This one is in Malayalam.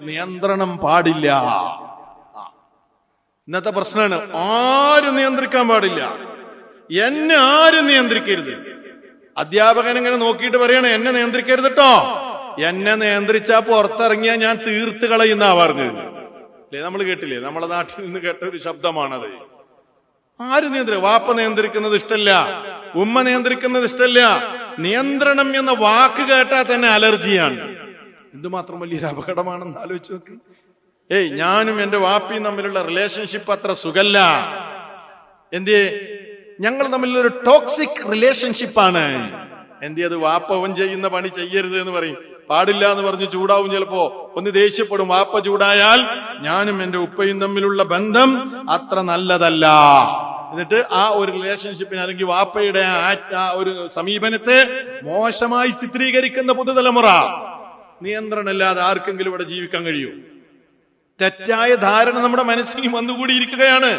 നിയന്ത്രണം പാടില്ല. ഇന്നത്തെ പ്രശ്നമാണ്, ആരും നിയന്ത്രിക്കാൻ പാടില്ല, എന്നെ ആരും നിയന്ത്രിക്കരുത്. അധ്യാപകൻ ഇങ്ങനെ നോക്കിയിട്ട് പറയണേ, എന്നെ നിയന്ത്രിക്കരുത് കേട്ടോ, എന്നെ നിയന്ത്രിച്ചാ പുറത്തിറങ്ങിയാ ഞാൻ തീർത്ത് കളയുന്ന പറഞ്ഞത് അല്ലേ? നമ്മൾ കേട്ടില്ലേ? നമ്മളെ നാട്ടിൽ നിന്ന് കേട്ട ഒരു ശബ്ദമാണത്. ആര് നിയന്ത്രിക്കും? വാപ്പ നിയന്ത്രിക്കുന്നത് ഇഷ്ടല്ല, ഉമ്മ നിയന്ത്രിക്കുന്നത് ഇഷ്ടല്ല. നിയന്ത്രണം എന്ന വാക്ക് കേട്ടാൽ തന്നെ അലർജിയാണ്. എന്തുമാത്രം വലിയൊരു അപകടമാണെന്ന് ആലോചിച്ച് നോക്ക്. ഞാനും എന്റെ വാപ്പിയും തമ്മിലുള്ള റിലേഷൻഷിപ്പ് അത്ര സുഖല്ല. എന്തേ? ഞങ്ങൾ തമ്മിലൊരു ടോക്സിക് റിലേഷൻഷിപ്പാണ്. അത് വാപ്പവൻ ചെയ്യുന്ന പണി ചെയ്യരുത് എന്ന് പറയും, പാടില്ല എന്ന് പറഞ്ഞ് ചൂടാവും, ചിലപ്പോ ഒന്ന് ദേഷ്യപ്പെടും. വാപ്പ ചൂടായാൽ ഞാനും എന്റെ ഉപ്പയും തമ്മിലുള്ള ബന്ധം അത്ര നല്ലതല്ല. എന്നിട്ട് ആ ഒരു റിലേഷൻഷിപ്പിന് അല്ലെങ്കിൽ വാപ്പയുടെ ആ ഒരു സമീപനത്തെ മോശമായി ചിത്രീകരിക്കുന്ന പുതുതലമുറ. നിയന്ത്രണമില്ലാതെ ആർക്കെങ്കിലും ഇവിടെ ജീവിക്കാൻ കഴിയൂ? തെറ്റായ ധാരണ നമ്മുടെ മനസ്സിൽ വന്നുകൂടിയിരിക്കുകയാണ്.